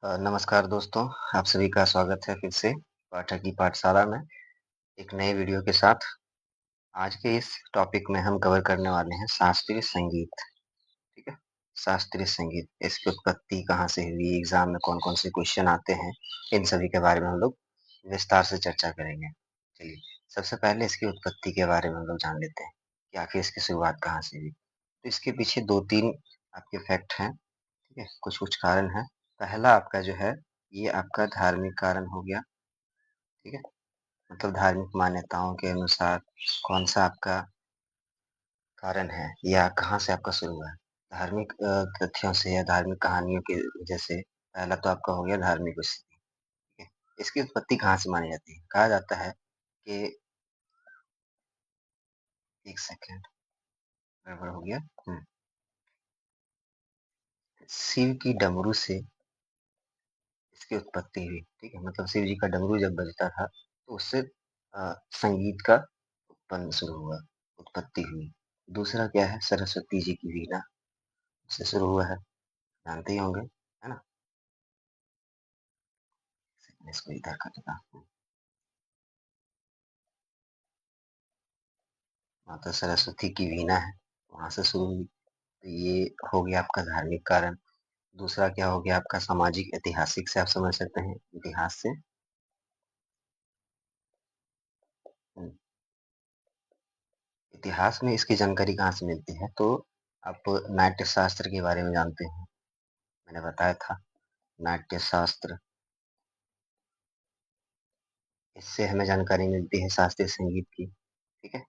नमस्कार दोस्तों, आप सभी का स्वागत है फिर से पाठक की पाठशाला में एक नए वीडियो के साथ। आज के इस टॉपिक में हम कवर करने वाले हैं शास्त्रीय संगीत, ठीक है? शास्त्रीय संगीत, इसकी उत्पत्ति कहाँ से हुई, एग्ज़ाम में कौन-कौन से क्वेश्चन आते हैं, इन सभी के बारे में हम लोग विस्तार से चर्चा करेंगे। चलिए, सबसे पहले इसकी उत्पत्ति के बारे में हम लोग जान लेते हैं कि आखिर इसकी शुरुआत कहाँ से हुई। तो इसके पीछे 2-3 आपके फैक्ट हैं, ठीक है? कुछ-कुछ कारण हैं। पहला आपका जो है, ये आपका धार्मिक कारण हो गया, ठीक है? मतलब धार्मिक मान्यताओं के अनुसार कौन-सा आपका कारण है या कहाँ से आपका शुरू हुआ है। धार्मिक तथ्यों से या धार्मिक कहानियों की वजह से पहला तो आपका हो गया धार्मिक स्थिति, ठीक है? इसकी उत्पत्ति कहाँ से मानी जाती है? कहा जाता है कि 1 सेकंड गड़बड़ हो गया। शिव की डमरू से इसकी उत्पत्ति हुई, ठीक है? मतलब शिव जी का डमरू जब बजता था, तो उससे संगीत का उत्पन्न शुरू हुआ, उत्पत्ति हुई। दूसरा क्या है सरस्वती जी की वीणा से शुरू हुआ है, जानते ही होंगे, है ना? इसको इधर कर देता हूँ। माता सरस्वती की वीणा है, वहाँ से शुरू हुई। तो ये हो गया आपका धार्मिक कारण। दूसरा क्या हो गया आपका सामाजिक ऐतिहासिक से आप समझ सकते हैं, इतिहास से। हुँ, इतिहास में इसकी जानकारी कहाँ से मिलती है? तो आप नाट्य शास्त्र के बारे में जानते हैं, मैंने बताया था नाट्य शास्त्र, इससे हमें जानकारी मिलती है शास्त्रीय संगीत की, ठीक है?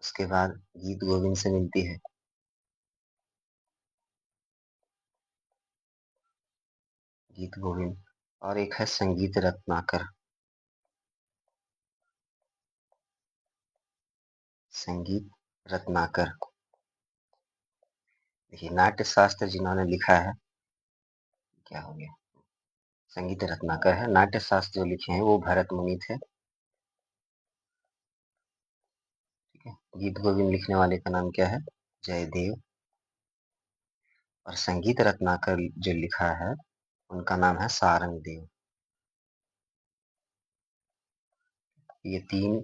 उसके बाद गीत गोविंद से मिलती है, गीत गोविंद और एक है संगीत रत्नाकर, संगीत रत्नाकर। देखिए नाट्य शास्त्र जिन्होंने लिखा है, क्या हो गया? संगीत रत्नाकर है, नाट्य शास्त्र जो लिखे हैं वो भरत मुनि थे, ठीक है? गीत गोविंद लिखने वाले का नाम क्या है? जयदेव। और संगीत रत्नाकर जो लिखा है, उनका नाम है सारंगदेव। ये 3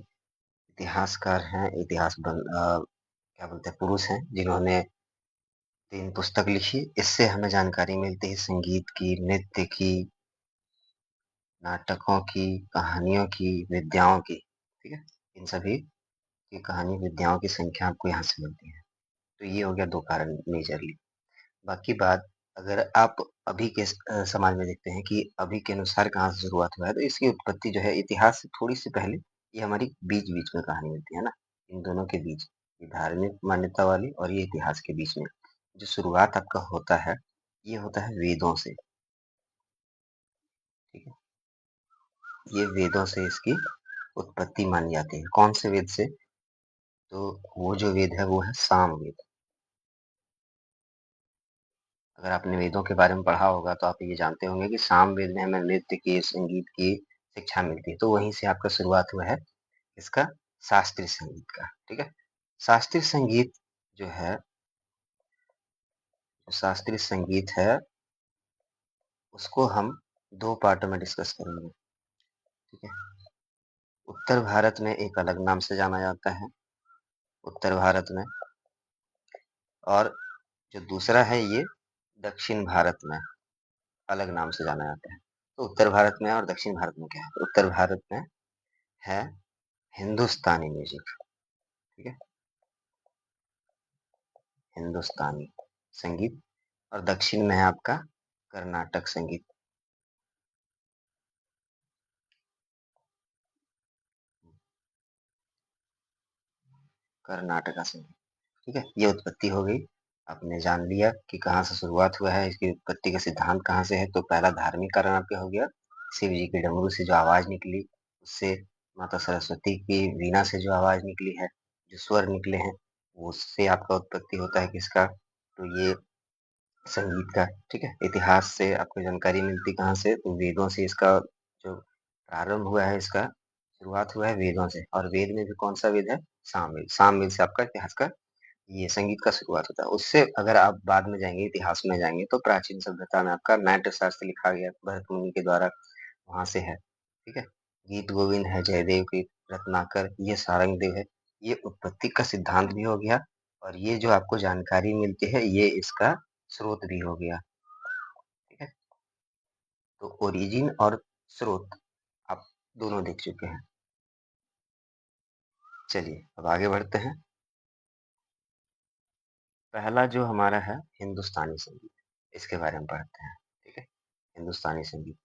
इतिहासकार हैं, क्या बोलते हैं पुरुष हैं जिन्होंने 3 पुस्तक लिखी। इससे हमें जानकारी मिलती है संगीत की, नृत्य की, नाटकों की, कहानियों की, विद्याओं की, ठीक है? इन सभी की कहानी, विद्याओं की संख्या आपको यहाँ से मिलती है। तो ये हो गया 2 कारण मेजरली। बाकी बात अगर आप अभी के समाज में देखते हैं कि अभी के अनुसार कहाँ से शुरुआत हुआ है, तो इसकी उत्पत्ति जो है इतिहास से थोड़ी-सी पहले ये हमारी बीच-बीच में कहानी मिलती है ना, इन दोनों के बीच। ये धार्मिक मान्यता वाली और ये इतिहास के बीच में। जो शुरुआत आपका होता है, ये होता है वेदों से, ठीक है? ये वेदों से इसकी उत्पत्ति मानी जाती है। कौन से वेद से? तो वो जो वेद है वो है सामवेद। अगर आपने वेदों के बारे में पढ़ा होगा तो आप ये जानते होंगे कि सामवेद में हमें नृत्य की, संगीत की शिक्षा मिलती है। तो वहीं से आपका शुरुआत हुआ है इसका शास्त्रीय संगीत का, ठीक है? शास्त्रीय संगीत जो है, शास्त्रीय संगीत है, उसको हम 2 पार्टों में डिस्कस करेंगे, ठीक है? उत्तर भारत में एक अलग नाम से जाना जाता है, उत्तर भारत में, और जो दूसरा है ये दक्षिण भारत में अलग नाम से जाना जाता है। तो उत्तर भारत में और दक्षिण भारत में क्या है? तो उत्तर भारत में है हिंदुस्तानी म्यूज़िक, ठीक है? हिंदुस्तानी संगीत। और दक्षिण में है आपका कर्नाटक संगीत। कर्नाटका संगीत, ठीक है? ये उत्पत्ति हो गई। आपने जान लिया कि कहाँ से शुरुआत हुआ है, इसकी उत्पत्ति का सिद्धांत कहाँ से है। तो पहला धार्मिक कारण आपका हो गया, शिव जी के डमरू से जो आवाज़ निकली, उससे माता सरस्वती की वीणा से जो आवाज़ निकली है, जो स्वर निकले हैं, वो उससे आपका उत्पत्ति होता है किसका? तो ये संगीत का, ठीक है? इतिहास से आपको जानकारी मिलती कहाँ से? तो वेदों से इसका जो प्रारंभ हुआ है, इसका शुरुआत हुआ है वेदों से। और वेद में भी कौन-सा वेद है? सामवेद। सामवेद से आपका इतिहास का ये संगीत का शुरुआत होता है। उससे अगर आप बाद में जाएँगे, इतिहास में जाएँगे तो प्राचीन सभ्यता में आपका नाट्य शास्त्र लिखा गया भरत मुनि के द्वारा, वहाँ से है, ठीक है? गीत गोविंद है जयदेव की, रत्नाकर, ये सारंगदेव है, ये उत्पत्ति का सिद्धांत भी हो गया और ये जो आपको जानकारी मिलती है, ये इसका स्रोत भी हो गया, ठीक है? तो ओरिजिन और स्रोत आप दोनों देख चुके हैं। चलिए, अब आगे बढ़ते हैं। पहला जो हमारा है हिंदुस्तानी संगीत, इसके बारे में पढ़ते हैं, ठीक है? हिंदुस्तानी संगीत,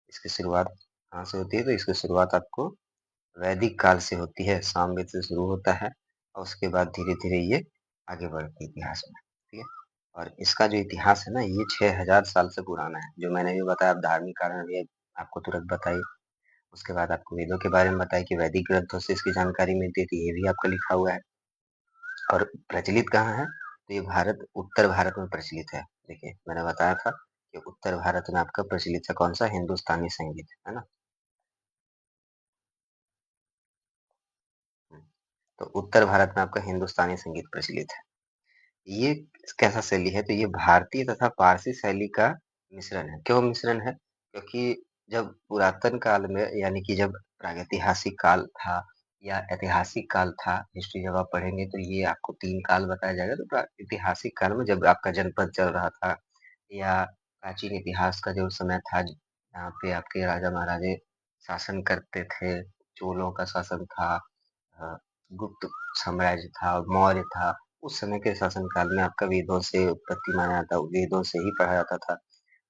इसकी शुरुआत कहाँ से होती है? तो इसकी शुरुआत आपको वैदिक काल से होती है, सामवेद से शुरू होता है और उसके बाद धीरे-धीरे ये आगे बढ़ती है इतिहास में, ठीक है? और इसका जो इतिहास है ना, ये 6000 साल से पुराना है, जो मैंने भी बताया, अब धार्मिक कारण भी आपको तुरंत बताई। उसके बाद आपको वेदों के बारे में बताया कि वैदिक ग्रंथों से इसकी जानकारी मिलती थी, ये भी आपका लिखा हुआ है। और प्रचलित कहाँ है? तो ये उत्तर भारत में प्रचलित है। देखिए, मैंने बताया था कि उत्तर भारत में आपका प्रचलित है कौन-सा? हिंदुस्तानी संगीत, है ना? हुँ, तो उत्तर भारत में आपका हिंदुस्तानी संगीत प्रचलित है। ये कैसा शैली है? तो ये भारतीय तथा पारसी शैली का मिश्रण है। क्यों मिश्रण है? क्योंकि जब पुरातन काल में यानी कि जब प्रागैतिहासिक काल था या ऐतिहासिक काल था, हिस्ट्री जब आप पढ़ेंगे तो ये आपको 3 काल बताया जाएगा। तो ऐतिहासिक काल में जब आपका जनपद चल रहा था या प्राचीन इतिहास का जो समय था, जहाँ पे आपके राजा-महाराजे शासन करते थे, चोलों का शासन था, अ, गुप्त साम्राज्य था, मौर्य था, उस समय के शासनकाल में आपका वेदों से उत्पत्ति माना जाता, वेदों से ही पढ़ा जाता था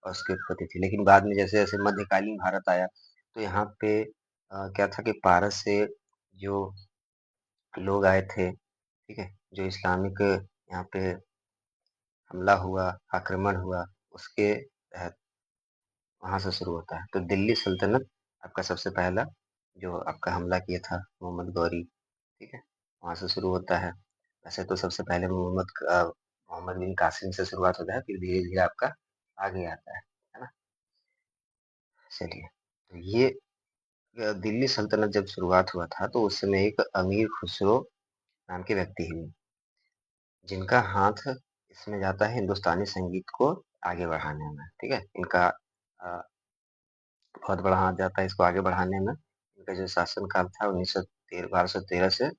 और उसकी उत्पत्ति थी। लेकिन बाद में जैसे-जैसे मध्यकालीन भारत आया, तो यहाँ पे क्या था कि पारस से जो लोग आए थे, ठीक है? जो इस्लामिक यहाँ पे हमला हुआ, आक्रमण हुआ, उसके तहत वहाँ से शुरू होता है। तो दिल्ली सल्तनत आपका सबसे पहला जो आपका हमला किया था मोहम्मद गौरी, ठीक है? वहाँ से शुरू होता है। वैसे तो सबसे पहले मोहम्मद बिन कासिम से शुरुआत होता है, फिर धीरे-धीरे आपका आगे आता है ना? चलिए, तो ये दिल्ली सल्तनत जब शुरुआत हुआ था, तो उस समय एक अमीर खुसरो नाम के व्यक्ति हुए, जिनका हाथ इसमें जाता है हिंदुस्तानी संगीत को आगे बढ़ाने में, ठीक है? इनका बहुत बड़ा हाथ जाता है इसको आगे बढ़ाने में। इनका जो शासनकाल था 1213 से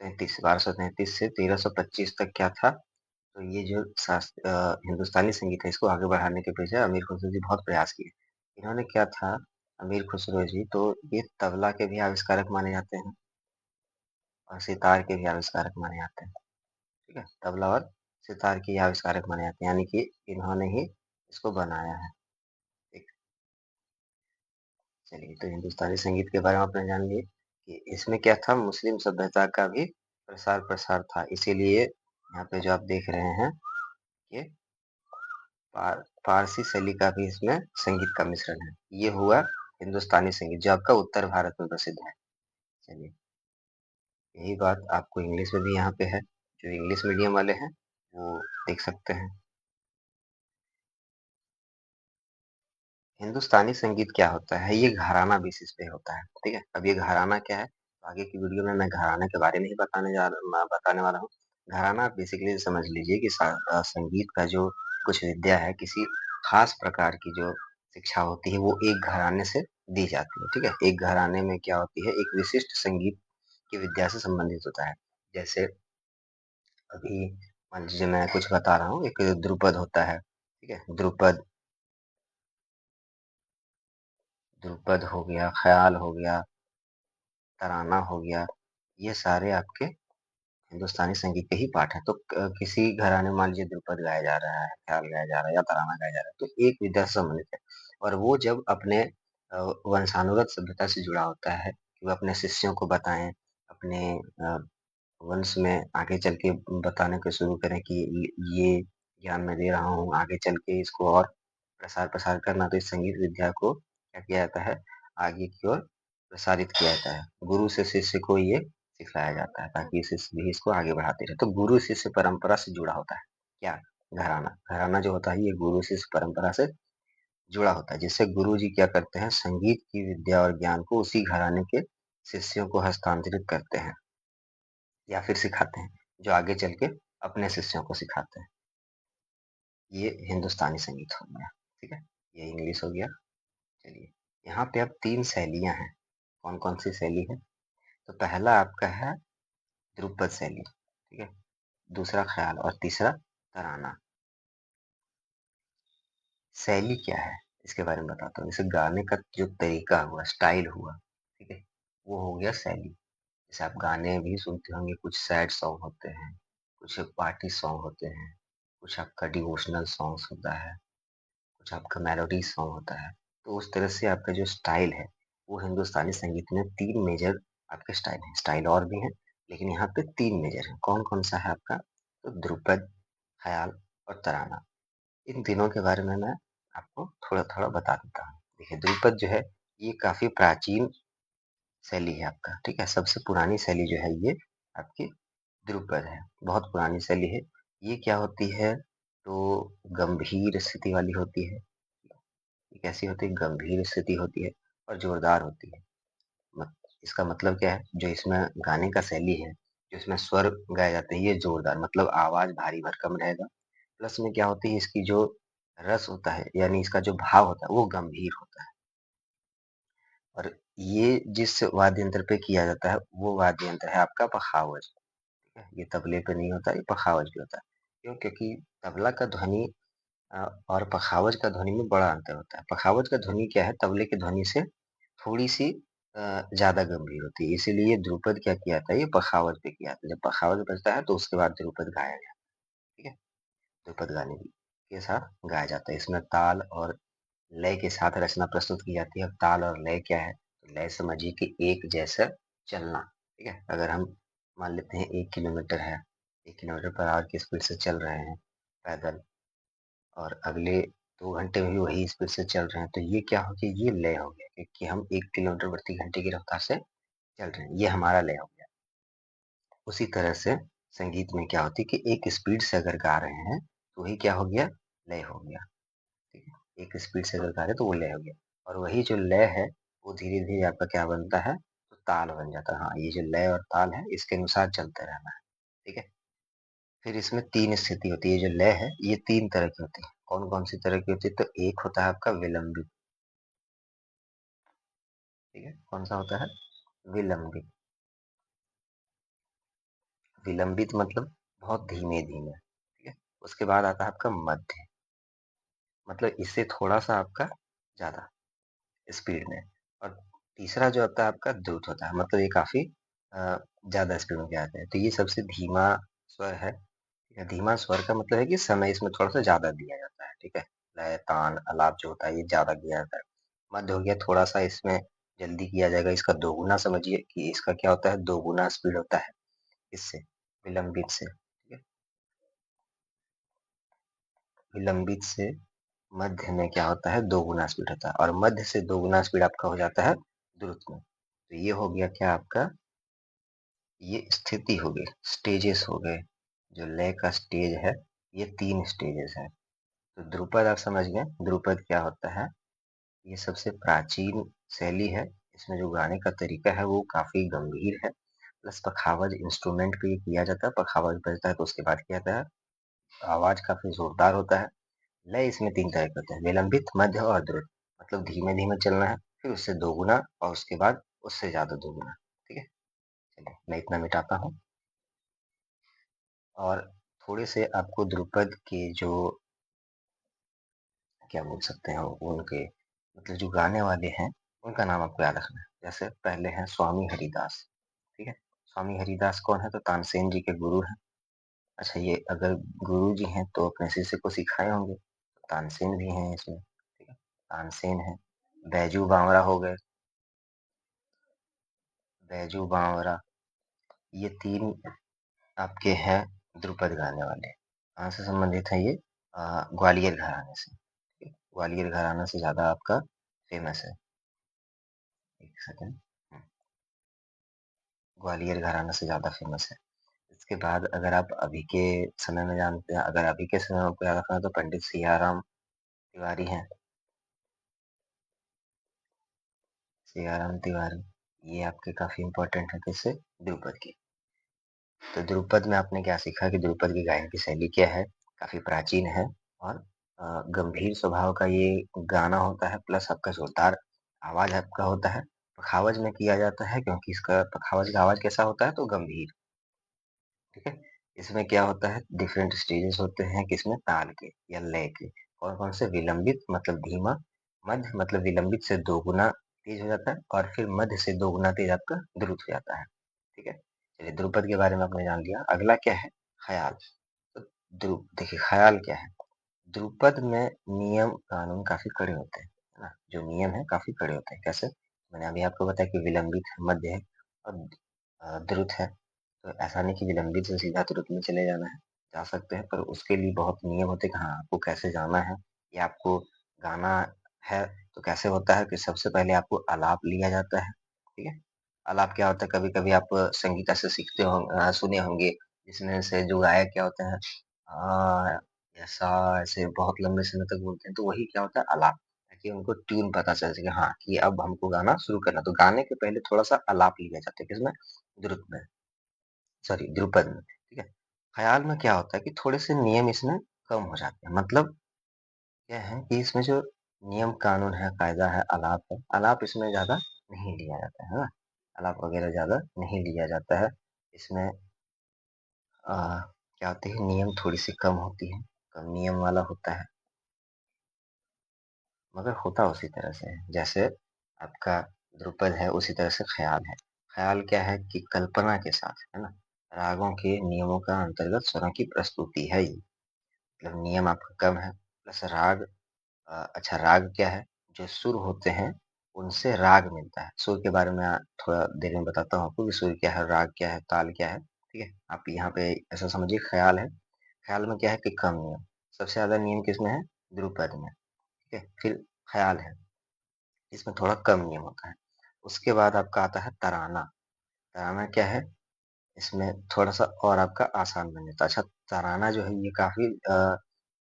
33 1233 से 1325 तक क्या था, तो ये जो हिंदुस्तानी संगीत है इसको आगे बढ़ाने के पीछे अमीर खुसरो जी बहुत प्रयास किए। इन्होंने क्या था अमीर खुसरो जी तो ये तबला के भी आविष्कारक माने जाते हैं और सितार के भी आविष्कारक माने जाते हैं, ठीक है? तबला और सितार के आविष्कारक माने जाते हैं, यानी कि इन्होंने ही इसको बनाया है। एक चलिए तो हिंदुस्तानी संगीत के बारे में आपने जान लिए कि इसमें क्या था मुस्लिम सभ्यता का भी प्रसार-प्रसार था। इसीलिए यहाँ पे जो आप देख रहे हैं ये फारसी शैली का भी इसमें संगीत का मिश्रण है। ये हुआ हिंदुस्तानी संगीत जो आपका उत्तर भारत में प्रसिद्ध है। चलिए, यही बात आपको इंग्लिश में भी यहाँ पे है। जो इंग्लिश मीडियम वाले हैं, वो देख सकते हैं। हिंदुस्तानी संगीत क्या होता है? ये घराना बेसिस पे होता है, ठीक है? अब ये घराना क्या है? तो आगे की वीडियो में मैं घराने के बारे में ही बताने वाला हूँ। घराना बेसिकली समझ लीजिए कि संगीत का जो कुछ विद्या है, किसी खास प्रकार की जो शिक्षा होती है, वो एक घराने से दी जाती है, ठीक है? एक घराने में क्या होती है, एक विशिष्ट संगीत की विद्या से संबंधित होता है। जैसे अभी मान लीजिए मैं कुछ बता रहा हूँ, एक ध्रुपद होता है, ठीक है? ध्रुपद हो गया, ख़याल हो गया, तराना हो गया, ये सारे आपके हिंदुस्तानी संगीत के ही पार्ट हैं। तो किसी घराने में मान लीजिए ध्रुपद गाया जा रहा है, ख़याल गाया जा रहा है या तराना गाया जा रहा है, तो एक विधा से संबंधित है और वो जब अपने वंशानुगत सभ्यता से जुड़ा होता है, कि वो अपने शिष्यों को बताएँ, अपने वंश में आगे चल के बताने को शुरू करें कि ये ज्ञान मैं दे रहा हूँ, आगे चल के इसको और प्रसार-प्रसार करना, तो इस संगीत विद्या को क्या किया जाता है, आगे की ओर प्रसारित किया जाता है। गुरु से शिष्य को ये सिखाया जाता है ताकि शिष्य भी इसको आगे बढ़ाते रहे। तो गुरु शिष्य परंपरा से जुड़ा होता है। क्या? घराना। घराना जो होता है ये गुरु शिष्य परंपरा से जुड़ा होता है, जिससे गुरु जी क्या करते हैं, संगीत की विद्या और ज्ञान को उसी घराने के शिष्यों को हस्तांतरित करते हैं या फिर सिखाते हैं। जो आगे चल के अपने शिष्यों को सिखाते हैं। ये हिंदुस्तानी संगीत हो गया, ठीक है? ये इंग्लिश हो गया। चलिए, यहाँ पे अब 3 शैलियाँ हैं। कौन-कौन सी शैली है? तो पहला आपका है ध्रुपद शैली, ठीक है? दूसरा ख़्याल और तीसरा तराना। शैली क्या है? इसके बारे में बताता हूँ। जैसे गाने का जो तरीका हुआ, स्टाइल हुआ, ठीक है? वो हो गया शैली। जैसे आप गाने भी सुनते होंगे, कुछ सैड सॉन्ग होते हैं, कुछ पार्टी सॉन्ग होते हैं, कुछ आपका डिवोशनल सॉन्ग्स होता है, कुछ आपका मेलोडी सॉन्ग होता है। तो उस तरह से आपका जो स्टाइल है, वो हिंदुस्तानी संगीत में 3 मेजर आपके स्टाइल हैं। स्टाइल और भी हैं, लेकिन यहाँ पे 3 मेजर हैं। कौन-कौन सा है आपका? तो ध्रुपद, ख़याल और तराना। इन तीनों के बारे में मैं आपको थोड़ा-थोड़ा बता देता हूँ। देखिए, ध्रुपद जो है, ये काफ़ी प्राचीन शैली है आपका, ठीक है? सबसे पुरानी शैली जो है ये आपकी ध्रुपद है, बहुत पुरानी शैली है। ये क्या होती है, तो गंभीर स्थिति वाली होती है। ये कैसी होती है? गंभीर स्थिति होती है और जोरदार होती है। मत इसका मतलब क्या है? जो इसमें गाने का शैली है, जो इसमें स्वर गाए जाते हैं, ये जोरदार मतलब आवाज़ भारी भरकम रहेगा। प्लस में क्या होती है, इसकी जो रस होता है, यानी इसका जो भाव होता है, वो गंभीर होता है। और ये जिस वाद्य यंत्र पे किया जाता है, वो वाद्य यंत्र है आपका पखावज, ठीक है? ये तबले पे नहीं होता, ये पखावज पे होता है। क्यों? क्योंकि तबला का ध्वनि और पखावज का ध्वनि में बड़ा अंतर होता है। पखावज का ध्वनि क्या है, तबले की ध्वनि से थोड़ी-सी ज़्यादा गंभीर होती है, इसीलिए ध्रुपद क्या किया जाता है, ये पखावज पे किया जाता है। जब पखावज बजता है, तो उसके बाद ध्रुपद गाया जाता है, ठीक है? ध्रुपद गाने के साथ गाया जाता है। इसमें ताल और लय के साथ रचना प्रस्तुत की जाती है। अब ताल और लय क्या है? तो लय समझिए कि एक जैसा चलना, ठीक है? अगर हम मान लेते हैं 1 किलोमीटर है, 1 किलोमीटर पर आवर की स्पीड से चल रहे हैं पैदल, और अगले 2 घंटे में भी वही स्पीड से चल रहे हैं, तो ये क्या हो गया? ये लय हो गया, क्योंकि हम 1 किलोमीटर प्रति घंटे की रफ्तार से चल रहे हैं, ये हमारा लय हो गया। उसी तरह से संगीत में क्या होती है कि एक स्पीड से अगर गा रहे हैं, तो वही क्या हो गया? लय हो गया, ठीक है? एक स्पीड से अगर गा रहे हैं, तो वो लय हो गया, और वही जो लय है, वो धीरे-धीरे आपका क्या बनता है? तो ताल बन जाता है। हाँ, ये जो लय और ताल है, इसके अनुसार चलते रहना है, ठीक है? फिर इसमें 3 स्थिति होती है, ये जो लय है, ये 3 तरह की होती है। कौन-कौन सी तरह की होती है? तो एक होता है आपका विलंबित, ठीक है? कौन-सा होता है? विलंबित। विलंबित मतलब बहुत धीमे-धीमे, ठीक है? उसके बाद आता है आपका मध्य, मतलब इससे थोड़ा-सा आपका ज़्यादा स्पीड में, और तीसरा जो होता है आपका द्रुत होता है, मतलब ये काफ़ी ज़्यादा स्पीड में गाते हैं। तो ये सबसे धीमा स्वर है। या धीमा स्वर का मतलब है कि समय इसमें थोड़ा-सा ज़्यादा दिया जाता है, ठीक है? लय, तान, आलाप जो होता है, ये ज़्यादा दिया जाता है। मध्य हो गया, थोड़ा-सा इसमें जल्दी किया जाएगा, इसका दोगुना समझिए कि इसका क्या होता है, दोगुना स्पीड होता है इससे, विलंबित से, ठीक है? विलंबित से मध्य में क्या होता है, दोगुना स्पीड होता है, और मध्य से दोगुना स्पीड आपका हो जाता है द्रुत में। तो ये हो गया क्या आपका, ये स्थिति हो गई, स्टेजेस हो गए। जो लय का स्टेज है, ये 3 स्टेजेस हैं। तो ध्रुपद आप समझ गए, ध्रुपद क्या होता है? ये सबसे प्राचीन शैली है। इसमें जो गाने का तरीका है, वो काफ़ी गंभीर है। प्लस पखावज इंस्ट्रूमेंट पे ये किया जाता है, पखावज बजता है तो उसके बाद क्या होता है, आवाज़ काफ़ी ज़ोरदार होता है। लय इसमें 3 तरह के होते हैं, विलंबित, मध्य और द्रुत। मतलब धीमे-धीमे चलना है, फिर उससे दोगुना, और उसके बाद उससे ज़्यादा दोगुना, ठीक है? चलिए, मैं इतना मिटाता हूँ, और थोड़े से आपको ध्रुपद के जो क्या बोल सकते हैं, उनके मतलब जो गाने वाले हैं, उनका नाम आपको याद रखना है। जैसे पहले हैं स्वामी हरिदास, ठीक है? स्वामी हरिदास कौन है? तो तानसेन जी के गुरु हैं। अच्छा, ये अगर गुरु जी हैं तो अपने शिष्य को सिखाए होंगे, तानसेन भी हैं इसमें, ठीक है? तानसेन है, बैजू बावरा हो गए, बैजू बावरा, ये 3 आपके हैं ध्रुपद गाने वाले। कहाँ से संबंधित है ये? ग्वालियर घराने से, ठीक है? ग्वालियर घराना से ज़्यादा आपका फेमस है। 1 सेकंड। ग्वालियर घराना से ज़्यादा फेमस है। इसके बाद अगर आप अभी के समय में जानते हैं, अगर अभी के समय में आपको याद रखना है, तो पंडित सियाराम तिवारी हैं, सियाराम तिवारी। ये आपके काफ़ी इम्पोर्टेंट है, किससे? ध्रुपद की। तो ध्रुपद में आपने क्या सीखा कि ध्रुपद की गायन की शैली क्या है, काफ़ी प्राचीन है और गंभीर स्वभाव का ये गाना होता है प्लस आपका जोरदार आवाज़ आपका होता है। पखावज में किया जाता है क्योंकि इसका पखावज का आवाज़ कैसा होता है तो गंभीर, ठीक है? इसमें क्या होता है डिफरेंट स्टेजेस होते हैं किसमें ताल के या लय के। कौन-कौन से विलंबित मतलब धीमा, मध्य मतलब विलंबित से दोगुना तेज़ हो जाता है और फिर मध्य से दोगुना तेज़ आपका द्रुत हो जाता है, ठीक है? चलिए ध्रुपद के बारे में आपने जान लिया, अगला क्या है ख़याल। तो देखिए ख़याल क्या है? ध्रुपद में नियम कानून काफ़ी कड़े होते हैं, है ना? जो नियम है काफ़ी कड़े होते हैं, कैसे? मैंने अभी आपको बताया कि विलंबित है, मध्य है और द्रुत है। तो ऐसा नहीं कि विलंबित से सीधा द्रुत में चले जाना है, जा सकते हैं पर उसके लिए बहुत नियम होते हैं कि हाँ, आपको कैसे जाना है या आपको गाना है तो कैसे होता है कि सबसे पहले आपको आलाप लिया जाता है, ठीक है? आलाप क्या होता है कभी-कभी आप संगीता से सीखते सुने होंगे जिसमें से जो गायक क्या होते हैं ऐसा ऐसे बहुत लंबे समय तक बोलते हैं तो वही क्या होता है आलाप, ताकि उनको ट्यून पता चल सके हाँ, कि अब हमको गाना शुरू करना है। तो गाने के पहले थोड़ा-सा आलाप लिया जाता है किसमें? द्रुत में। सॉरी ध्रुपद में, ठीक है? ख़याल में क्या होता है कि थोड़े-से नियम इसमें कम हो जाते हैं। मतलब क्या है कि इसमें जो नियम कानून है, कायदा है, आलाप है, आलाप इसमें ज़्यादा नहीं लिया जाता है ना? आलाप वग़ैरह ज़्यादा नहीं लिया जाता है। इसमें अ, क्या होती है नियम थोड़ी-सी कम होती है, कम नियम वाला होता है, मगर होता उसी तरह से है। जैसे आपका ध्रुपद है, उसी तरह से ख़याल है। ख़याल क्या है कि कल्पना के साथ, है ना? रागों के नियमों का अंतर्गत स्वरों की प्रस्तुति है ये। मतलब नियम आपका कम है प्लस राग अच्छा राग क्या है? जो सुर होते हैं, उनसे राग मिलता है। सुर के बारे में थोड़ा देर में बताता हूँ आपको कि सुर क्या है, राग क्या है, ताल क्या है, ठीक है? आप यहाँ पे ऐसा समझिए ख़याल है, ख़याल में क्या है कि कम नियम, सबसे ज़्यादा नियम किसमें है? ध्रुपद में, ठीक है? फिर ख़याल है, इसमें थोड़ा कम नियम होता है। उसके बाद आपका आता है तराना, तराना क्या है? इसमें थोड़ा-सा और आपका आसान बन जाता है। अच्छा तराना जो है ये काफ़ी क्या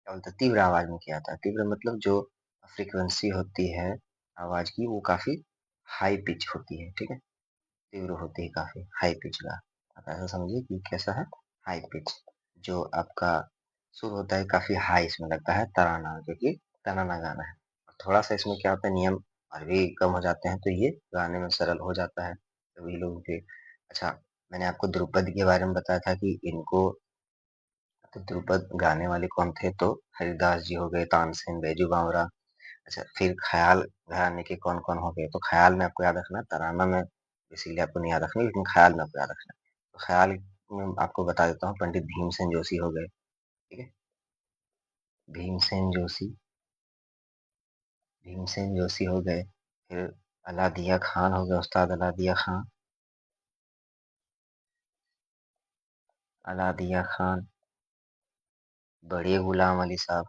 बोलते हैं तीव्र आवाज़ में किया जाता है। तीव्र मतलब जो फ्रीक्वेंसी होती है आवाज़ की वो काफ़ी हाई पिच होती है, ठीक है? तीव्र होती है काफ़ी हाई पिच का। आप ऐसा समझिए कि कैसा है हाई पिच जो आपका सुर होता है काफ़ी हाई इसमें लगता है तराना क्योंकि तराना गाना है। और थोड़ा-सा इसमें क्या होता है नियम और भी कम हो जाते हैं तो ये गाने में सरल हो जाता है। सभी लोगों के अच्छा मैंने आपको ध्रुपद के बारे में बताया था कि इनको तो ध्रुपद गाने वाले कौन थे तो हरिदास जी हो गए, तानसेन, बैजू बावरा। अच्छा फिर ख़याल घराने के कौन-कौन हो गए, तो ख़याल में आपको याद रखना, तराना में इसीलिए आपको नहीं याद रखना लेकिन ख़याल में आपको याद रखना है। तो ख़याल में आपको बता देता हूँ पंडित भीमसेन जोशी हो गए, ठीक है? भीमसेन जोशी भीमसेन जोशी हो गए, फिर अलादिया खान हो गए, उस्ताद अलादिया खान, अलादिया खान, बड़े गुलाम अली साहब,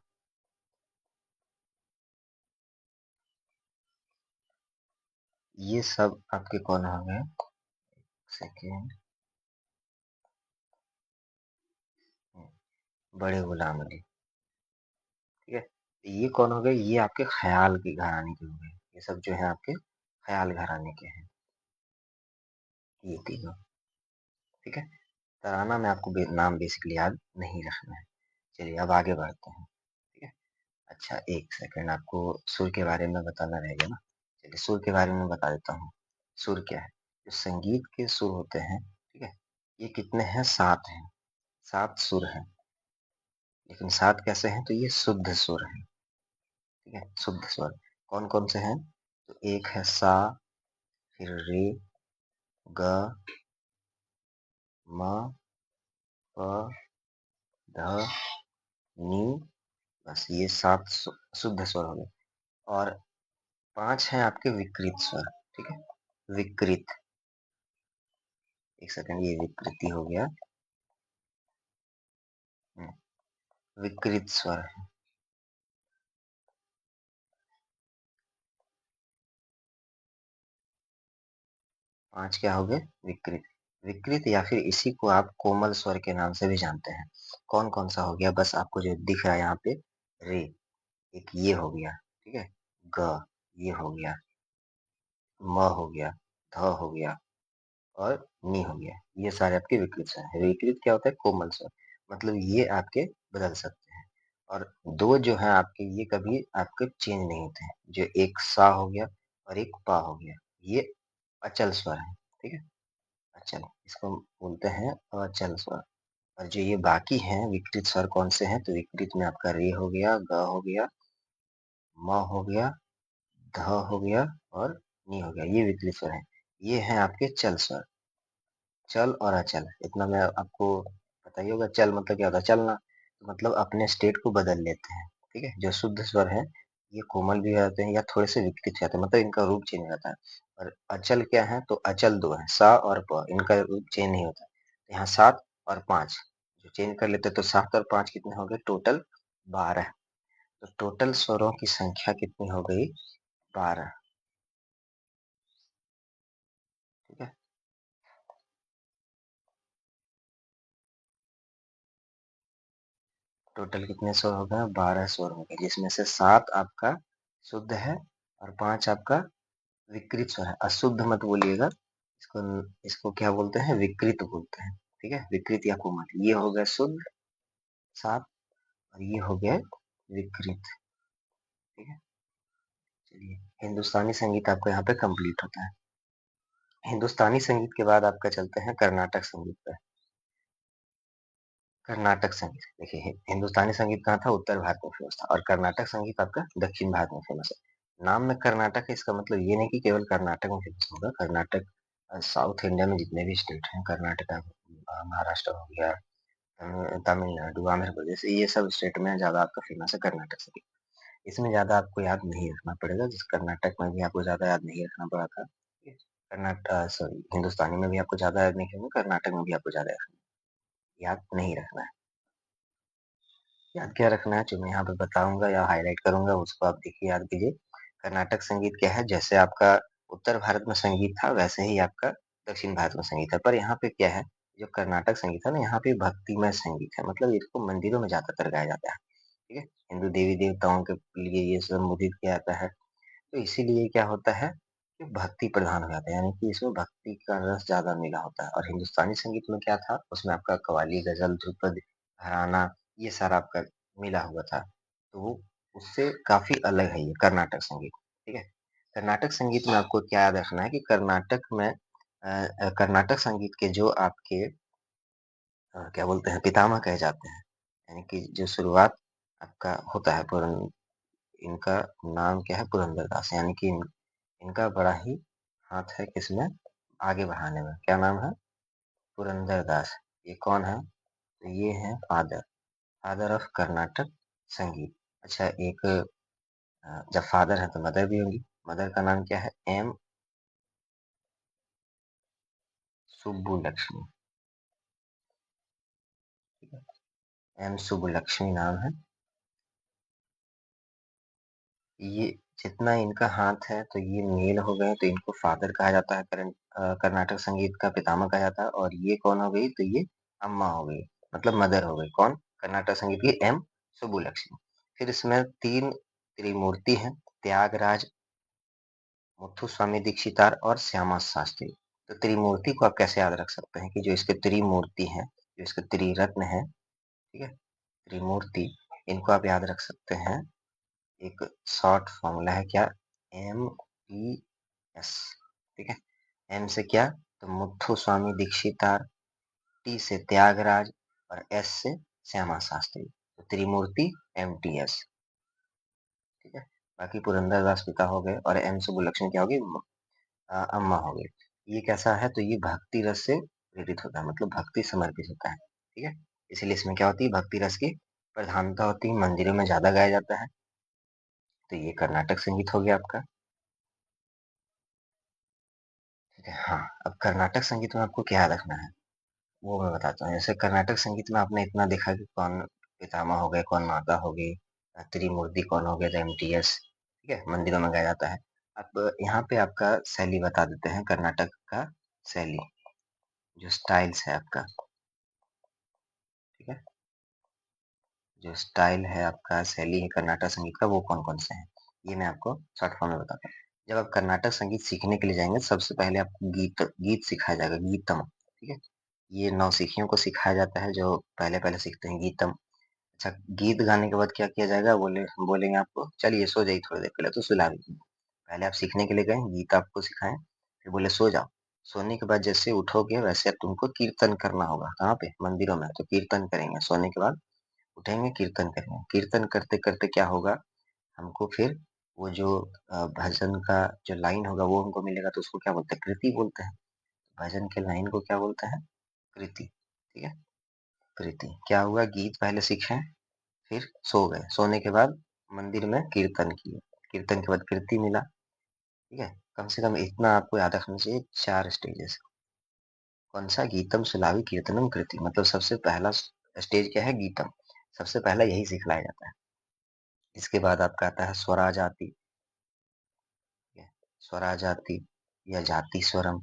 ये सब आपके कौन हो गए? सेकंड बड़े गुलाम अली, ठीक है? ये कौन हो गए? ये आपके ख़याल के घराने के हो गए। ये सब जो है आपके ख़याल घराने के हैं, ये तीनों, ठीक है? तराना में आपको नाम बेसिकली याद नहीं रखना है। चलिए अब आगे बढ़ते हैं, ठीक है? अच्छा 1 सेकंड आपको सुर के बारे में बताना रह गया ना? चलिए सुर के बारे में बता देता हूँ। सुर क्या है? जो संगीत के सुर होते हैं, ठीक है? ये कितने हैं? 7 हैं, 7 सुर हैं। लेकिन 7 कैसे हैं? तो ये शुद्ध सुर हैं, ठीक है? शुद्ध स्वर। कौन-कौन से हैं? तो एक है सा, फिर रे, ग, म, प, ध, नी बस ये 7 शुद्ध स्वर हो गए और 5 हैं आपके विकृत स्वर, ठीक है? विकृत, 1 सेकंड ये विकृति हो गया। हुँ, विकृत स्वर है, 5 क्या हो गए? विकृत। विकृत या फिर इसी को आप कोमल स्वर के नाम से भी जानते हैं। कौन-कौन सा हो गया? बस आपको जो दिख रहा है यहाँ पे रे, एक ये हो गया, ठीक है? ग, ये हो गया, म हो गया, ध हो गया और नी हो गया, ये सारे आपके विकृत स्वर हैं। विकृत क्या होता है? कोमल स्वर, मतलब ये आपके बदल सकते हैं। और दो जो है आपके, ये कभी आपके चेंज नहीं होते हैं। जो एक सा हो गया और एक पा हो गया, ये अचल स्वर है, ठीक है, अचल, इसको बोलते हैं अचल स्वर। और जो ये बाकी हैं विकृत स्वर कौन से हैं? तो विकृत में आपका रे हो गया, ग हो गया, म हो गया, ध हो गया और नी हो गया, ये विकृत स्वर हैं। ये हैं आपके चल स्वर। चल और अचल, इतना मैं आपको पता ही होगा। चल मतलब क्या होता है? चलना, तो मतलब अपने स्टेट को बदल लेते हैं, ठीक है। जो शुद्ध स्वर है ये कोमल भी हो जाते हैं या थोड़े से विकृत हो जाते हैं, मतलब इनका रूप चेंज हो जाता है। और अचल क्या है? तो अचल दो है, सा और प, इनका रूप चेंज नहीं होता। यहाँ 7 और 5 जो चेंज कर लेते हैं, तो 7 और 5 कितने हो गए? टोटल 12। तो टोटल स्वरों की संख्या कितनी हो गई? 12, ठीक है। टोटल कितने स्वर हो गए? 12 स्वर हो गए, जिसमें से 7 आपका शुद्ध है और 5 आपका विकृत स्वर है। अशुद्ध मत बोलिएगा, इसको इसको क्या बोलते हैं? विकृत बोलते हैं, ठीक है, विकृत या कोमल। ये हो गए शुद्ध 7 और ये हो गए विकृत, ठीक है। चलिए, हिंदुस्तानी संगीत आपका यहाँ पे कंप्लीट होता है। हिंदुस्तानी संगीत के बाद आपका चलते हैं कर्नाटक संगीत पे। कर्नाटक संगीत देखिए, हिंदुस्तानी संगीत कहाँ था? उत्तर भारत में फेमस था, और कर्नाटक संगीत आपका दक्षिण भारत में फेमस है। नाम में कर्नाटक है, इसका मतलब ये नहीं कि केवल कर्नाटक में फेमस होगा। कर्नाटक साउथ इंडिया में जितने भी स्टेट हैं, कर्नाटका, महाराष्ट्र हो गया, तमिलनाडु, आंध्र प्रदेश, ये सब स्टेट में ज्यादा आपका फेमस है कर्नाटक संगीत। इसमें ज्यादा आपको याद नहीं रखना पड़ेगा, जिस कर्नाटक में भी आपको ज्यादा याद नहीं रखना पड़ा था। कर्नाटक सॉरी, हिंदुस्तानी में भी आपको ज्यादा याद नहीं रखना, कर्नाटक में भी आपको ज्यादा याद नहीं रखना है। याद क्या रखना है? जो मैं यहाँ पे बताऊंगा या हाईलाइट करूंगा उसको आप देखिए, याद कीजिए। कर्नाटक संगीत क्या है? जैसे आपका उत्तर भारत में संगीत था, वैसे ही आपका दक्षिण भारत में संगीत है। पर यहाँ पे क्या है? जो कर्नाटक संगीत है ना, यहाँ पे भक्तिमय संगीत है, मतलब इसको मंदिरों में ज्यादातर गाया जाता है, ठीक है। हिंदू देवी देवताओं के लिए ये संबोधित किया जाता है, तो इसीलिए क्या होता है कि भक्ति प्रधान हो जाता है, यानी कि इसमें भक्ति का रस ज्यादा मिला होता है। और हिंदुस्तानी संगीत में क्या था? उसमें आपका कव्वाली, गजल, ध्रुपद, घराना, ये सारा आपका मिला हुआ था। तो वो उससे काफी अलग है ये कर्नाटक संगीत, ठीक है। कर्नाटक संगीत में आपको क्या याद रखना है कि कर्नाटक में कर्नाटक संगीत के जो आपके क्या बोलते हैं, पितामह कहे जाते हैं, यानी कि जो शुरुआत आपका होता है, इनका नाम क्या है? पुरंदरदास, यानी कि इनका बड़ा ही हाथ है किसमें? आगे बढ़ाने में। क्या नाम है? पुरंदरदास। ये कौन है? तो ये है फादर, फादर ऑफ कर्नाटक संगीत। अच्छा, एक जब फादर है तो मदर भी होंगी। मदर का नाम क्या है? एम सुब्बुलक्ष्मी, ठीक है, एम सुब्बुलक्ष्मी नाम है। ये जितना इनका हाथ है, तो ये मेल हो गए, तो इनको फादर कहा जाता है। कर्नाटक संगीत का पितामह कहा जाता है। और ये कौन हो गई? तो ये अम्मा हो गई, मतलब मदर हो गई। कौन? कर्नाटक संगीत की एम सुब्बुलक्ष्मी। फिर इसमें 3 त्रिमूर्ति हैं, त्यागराज, मुथुस्वामी दीक्षितार और श्यामा शास्त्री। तो त्रिमूर्ति को आप कैसे याद रख सकते हैं कि जो इसके त्रिमूर्ति हैं, जो इसके त्रिरत्न है, ठीक है, त्रिमूर्ति, इनको आप याद रख सकते हैं। एक शॉर्ट फॉर्मूला है क्या? एम पी एस, ठीक है। एम से क्या? तो मुथु स्वामी दीक्षितार, टी से त्यागराज और एस से श्यामा शास्त्री। तो त्रिमूर्ति एम टी एस, ठीक है। बाकी पुरंदरदास पिता हो गए और एम सुब्बुलक्ष्मी क्या होगी? अम्मा हो गई। ये कैसा है? तो ये भक्ति रस से प्रेरित होता है, मतलब भक्ति समर्पित होता है, ठीक है। इसलिए इसमें क्या होती है? भक्ति रस की प्रधानता होती है, मंदिरों में ज्यादा गाया जाता है। तो ये कर्नाटक संगीत हो गया आपका, ठीक है। हाँ, अब कर्नाटक संगीत में आपको क्या रखना है वो मैं बताता हूँ। जैसे कर्नाटक संगीत में आपने इतना देखा कि कौन पितामह हो गए, कौन माता हो गई, त्रिमूर्ति कौन हो गए, एमटीएस, ठीक है, मंदिरों में गाया जाता है। अब यहाँ पे आपका शैली बता देते हैं, कर्नाटक का शैली, जो स्टाइल्स है आपका, ठीक है, जो स्टाइल है आपका, शैली है कर्नाटक संगीत का, वो कौन कौन से हैं, ये मैं आपको शॉर्ट फॉर्म में बताता हूँ। जब आप कर्नाटक संगीत सीखने के लिए जाएँगे, सबसे पहले आपको गीत गीत सिखाया जाएगा, गीतम, ठीक है? ये नौसिखियों को सिखाया जाता है जो पहले-पहले सीखते हैं गीतम। अच्छा, गीत गाने के बाद क्या किया जाएगा? बोलेंगे आपको, "चलिए सो जाइए थोड़ी देर के लिए", तो सुला देंगे। पहले आप सीखने के लिए गए, गीत आपको सिखाएँ, फिर बोले सो जाओ। सोने के बाद जैसे उठोगे वैसे अब तुमको कीर्तन करना होगा। कहाँ पे? मंदिरों में, तो कीर्तन करेंगे। सोने के बाद उठेंगे, कीर्तन करेंगे। कीर्तन करते-करते क्या होगा, हमको फिर वो जो भजन का जो लाइन होगा वो हमको मिलेगा तो उसको क्या बोलते हैं? कृति बोलते हैं। भजन के लाइन को क्या बोलते हैं? कृति, ठीक है? कृति। क्या हुआ, गीत पहले सीखे, फिर सो गए। सोने के बाद मंदिर में कीर्तन किए। कीर्तन के बाद कृति मिला, ठीक है? कम से कम इतना आपको याद रखना चाहिए 4 स्टेजेस। कौन-सा? गीतम, सुलावी, कीर्तनम, कृति। मतलब सबसे पहला स्टेज क्या है? गीतम। सबसे पहला यही सिखलाया जाता है। इसके बाद आपका आता है स्वराजाति, ठीक है? स्वराजाति या जाति स्वरम,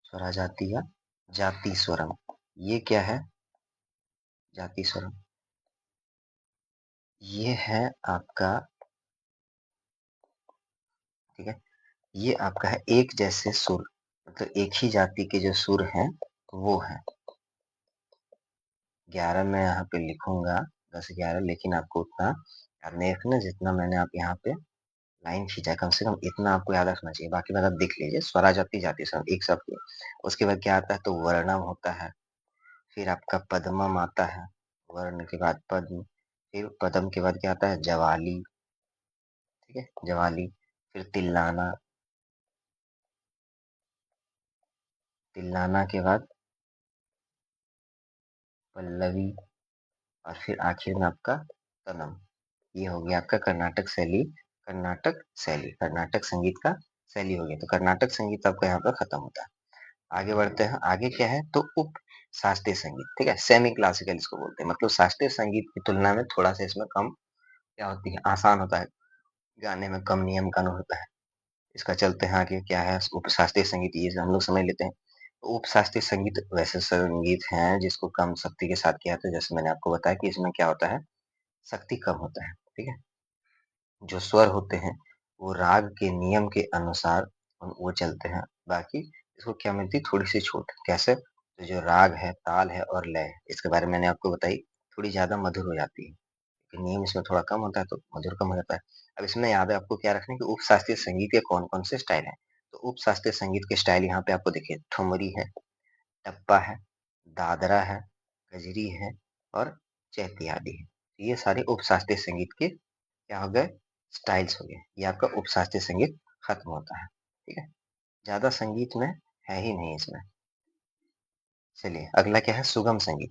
स्वराजाति या जाति स्वरम। ये क्या है? जाति स्वरम। ये है आपका, ठीक है? ये आपका है एक जैसे सुर, मतलब एक ही जाति के जो सुर हैं, वो हैं। 11 मैं यहाँ पे लिखूँगा, 10-11, लेकिन आपको उतना याद नहीं रखना जितना मैंने आप यहाँ पे लाइन खींचा है, कम से कम इतना आपको याद रखना चाहिए। बाकी बाद आप देख लीजिए, स्वराजाति, जाति स्वरम एक शब्द हुए। उसके बाद क्या आता है? तो वर्णम होता है, फिर आपका पदमम आता है, वर्ण के बाद पद्म, फिर पदम के बाद क्या आता है? ज्वाली, ठीक है? ज्वाली, फिर तिल्लाना, तिल्लाना के बाद पल्लवी, और फिर आखिर में आपका तनम। ये हो गया आपका कर्नाटक शैली, कर्नाटक संगीत का शैली हो गया। तो कर्नाटक संगीत आपका यहाँ पर खत्म होता है। आगे बढ़ते हैं, आगे क्या है? तो उप शास्त्रीय संगीत, ठीक है? सेमी क्लासिकल इसको बोलते हैं, मतलब शास्त्रीय संगीत की तुलना में थोड़ा सा इसमें कम क्या होती है? आसान होता है, गाने में कम नियम कानून होता है। इसका चलते हैं आगे क्या है? उप शास्त्रीय संगीत, ये हम लोग समझ लेते हैं। तो उप शास्त्रीय संगीत वैसे संगीत हैं जिसको कम शक्ति के साथ किया जाता है। जैसे मैंने आपको बताया कि इसमें क्या होता है? शक्ति कम होता है, ठीक है? जो स्वर होते हैं वो राग के नियम के अनुसार वो चलते हैं। बाकी इसको क्या मिलती है? थोड़ी-सी छूट। कैसे? तो जो राग है, ताल है और लय है, इसके बारे में मैंने आपको बताई, थोड़ी ज़्यादा मधुर हो जाती है। लेकिन नियम इसमें थोड़ा कम होता है तो मधुर कम हो जाता है। अब इसमें याद है आपको क्या रखना है कि उपशास्त्रीय संगीत के कौन-कौन से स्टाइल हैं। तो उपशास्त्रीय संगीत के स्टाइल यहाँ पे आपको देखिए, ठुमरी है, टप्पा है, दादरा है, कजरी है और चैती आदि है। तो ये सारे उपशास्त्रीय संगीत के क्या हो गए? स्टाइल्स हो गए। ये आपका उपशास्त्रीय संगीत खत्म होता है, ठीक है? ज़्यादा संगीत में है ही नहीं इसमें। चलिए अगला क्या है? सुगम संगीत।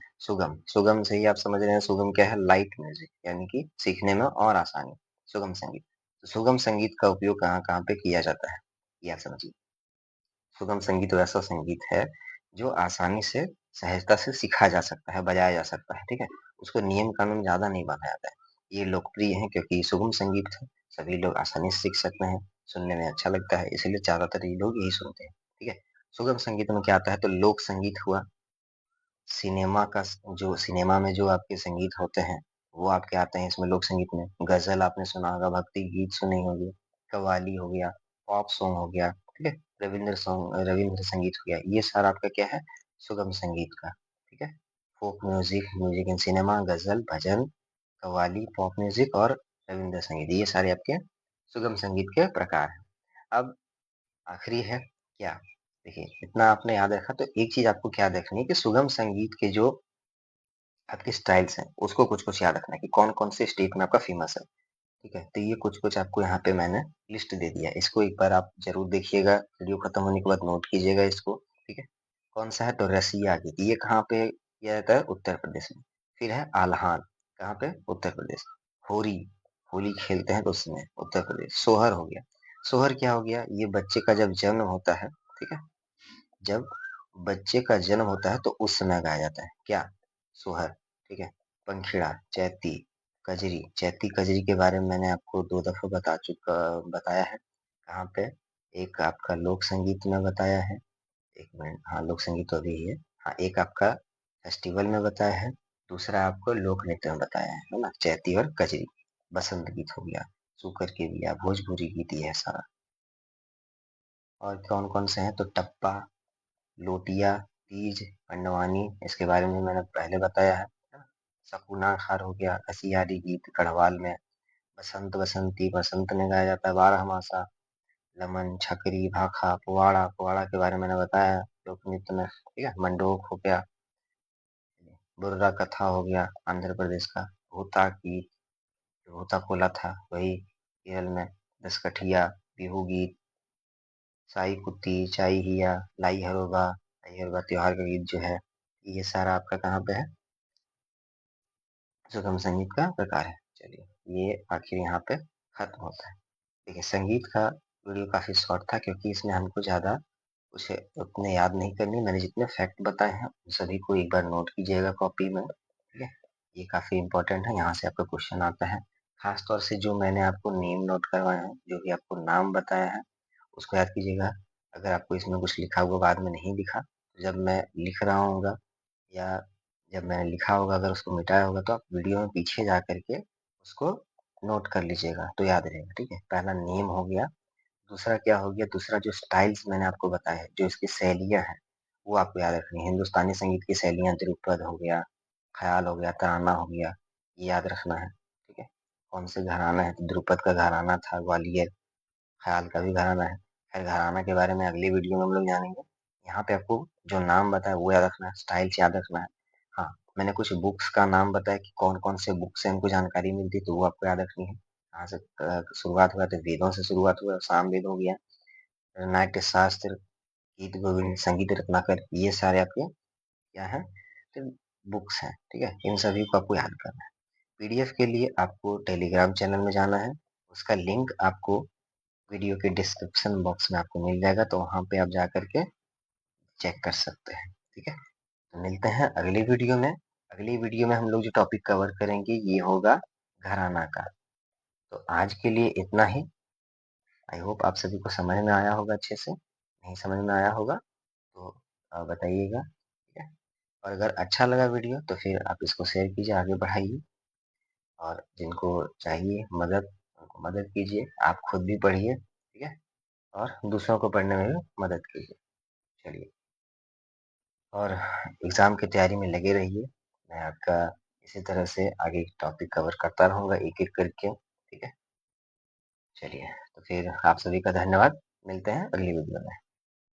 सुगम से ही आप समझ रहे हैं, सुगम क्या है? लाइट म्यूजिक, यानी कि सीखने में और आसानी। सुगम संगीत। तो सुगम संगीत का उपयोग कहाँ-कहाँ पे किया जाता है? ये आप समझिए। सुगम संगीत वैसा संगीत है जो आसानी से, सहजता से सीखा जा सकता है, बजाया जा सकता है, ठीक है? उसको नियम कानून ज़्यादा नहीं बाँधा जाता है। ये लोकप्रिय है क्योंकि सुगम संगीत है, सभी लोग आसानी से सीख सकते हैं, सुनने में अच्छा लगता है, इसीलिए ज़्यादातर ये लोग यही सुनते हैं, ठीक है? सुगम संगीत में क्या आता है? तो लोक संगीत हुआ, सिनेमा का जो सिनेमा में जो आपके संगीत होते हैं, वो आपके आते हैं इसमें लोक संगीत में। गज़ल आपने सुना होगा, भक्ति गीत सुनी होगी, कव्वाली हो गया, पॉप सॉन्ग हो गया, ठीक है? रवींद्र संगीत हो गया, ये सारा आपका क्या है? सुगम संगीत का, ठीक है? Folk music, music in cinema, ghazal, bhajan, qawwali, pop music और रवींद्र संगीत, ये सारे आपके सुगम संगीत के प्रकार हैं। अब आखिरी है क्या? देखिए, इतना आपने याद रखा तो एक चीज़ आपको क्या देखनी है कि सुगम संगीत के जो आपके स्टाइल्स हैं, उसको कुछ-कुछ याद रखना है कि कौन-कौन से स्टेट में आपका फ़ेमस है, ठीक है? तो ये कुछ-कुछ आपको यहाँ पे मैंने लिस्ट दे दिया है। इसको एक बार आप ज़रूर देखिएगा, वीडियो खत्म होने के बाद नोट कीजिएगा इसको, ठीक है? कौन-सा है? तो रसिया गीत, ये कहाँ पे किया जाता है? उत्तर प्रदेश में। फिर है आल्हान, कहाँ पे? उत्तर प्रदेश। होरी, होली खेलते हैं तो उसमें, उत्तर प्रदेश। सोहर हो गया, सोहर क्या हो गया? ये बच्चे का जब जन्म होता है, ठीक है? जब बच्चे का जन्म होता है तो उस समय गाया जाता है। क्या? सोहर, ठीक है? पंखिड़ा, चैती, कजरी। चैती, कजरी के बारे में मैंने आपको 2 दफ़ा बताया है। कहाँ पे? एक आपका लोक संगीत में बताया है। 1 मिनट, हाँ, लोक संगीत तो अभी ही है। हाँ, एक आपका फेस्टिवल में बताया है, दूसरा आपको लोक नृत्य में बताया है ना? चैती और कजरी। बसंत गीत हो गया। शुकर के बिया, भोजपुरी गीत ये है सारा। और कौन-कौन से हैं तो टप्पा, लोटिया, तीज, पंडवानी इसके बारे में मैंने पहले बताया है ना? सकुना खार हो गया, घसियारी गीत गढ़वाल में, बसंत बसंती बसंत में गाया जाता है, बारहमासा, लमन, छकरी, भाखा, पुआड़ा, पुआड़ा के बारे में मैंने बताया है लोक नृत्य में, ठीक है? मंडोक हो गया, बुर्रा कथा हो गया आंध्र प्रदेश का, भूता गीत, जो भूता कोला था वही केरल में, दसकठिया, बिहू गीत, साई कुत्ती, चाई हिया, लाई हरोबा त्योहार का गीत जो है, ये सारा आपका कहाँ पे है? सुगम संगीत का प्रकार है। चलिए, ये आखिर यहाँ पे खत्म होता है। देखिए, संगीत का वीडियो काफ़ी शॉर्ट था क्योंकि इसमें हमको ज़्यादा कुछ उतने याद नहीं करनी। मैंने जितने फैक्ट बताए हैं, उन सभी को एक बार नोट कीजिएगा कॉपी में, ठीक है? ये काफ़ी इम्पोर्टेंट है, यहाँ से आपका क्वेश्चन आता है। खास तौर से जो मैंने आपको नेम नोट करवाए हैं, जो भी आपको नाम बताया है, उसको याद कीजिएगा। अगर आपको इसमें कुछ लिखा हुआ बाद में नहीं दिखा, तो जब मैं लिख रहा होऊँगा या जब मैंने लिखा होगा अगर उसको मिटाया होगा तो आप वीडियो में पीछे जा कर के उसको नोट कर लीजिएगा, तो याद रहेगा, ठीक है? पहला नेम हो गया, दूसरा क्या हो गया, दूसरा जो स्टाइल्स मैंने आपको बताए हैं, जो इसकी शैलियाँ हैं, वो आपको याद रखनी है। हिंदुस्तानी संगीत की शैलियाँ ध्रुपद हो गया, ख़याल हो गया, तराना हो गया, ये याद रखना है, ठीक है? कौन से घराना है, तो ध्रुपद का घराना था ग्वालियर, ख़याल का भी घराना है। खैर घराना के बारे में अगली वीडियो में हम लोग जानेंगे। यहाँ पे आपको जो नाम बताया वो याद रखना है, स्टाइल्स याद रखना है। हाँ, मैंने कुछ बुक्स का नाम बताया कि कौन-कौन से बुक से हमको जानकारी मिलती है, तो वो आपको याद रखनी है। कहाँ से शुरुआत हुआ तो वेदों से शुरुआत हुआ, सामवेद हो गया, नाट्य शास्त्र, गीत गोविंद, संगीत रत्नाकर, ये सारे आपके क्या हैं? तो बुक्स हैं, ठीक है? इन सभी को आपको याद करना है। पीडीएफ के लिए आपको टेलीग्राम चैनल में जाना है, उसका लिंक आपको वीडियो के डिस्क्रिप्शन बॉक्स में आपको मिल जाएगा, तो वहाँ पे आप जा कर के चेक कर सकते हैं, ठीक है? तो मिलते हैं अगली वीडियो में। अगली वीडियो में हम लोग जो टॉपिक कवर करेंगे ये होगा घराना का। तो आज के लिए इतना ही। आई होप आप सभी को समझ में आया होगा अच्छे से। नहीं समझ में आया होगा तो बताइएगा, ठीक है? और अगर अच्छा लगा वीडियो तो फिर आप इसको शेयर कीजिए, आगे बढ़ाइए और जिनको चाहिए मदद, उनको मदद कीजिए। आप खुद भी पढ़िए, ठीक है? और दूसरों को पढ़ने में भी मदद कीजिए। चलिए, और एग्ज़ाम की तैयारी में लगे रहिए। मैं आपका इसी तरह से आगे टॉपिक कवर करता रहूँगा एक-एक करके, ठीक है? चलिए, तो फिर आप सभी का धन्यवाद। मिलते हैं अगली वीडियो में।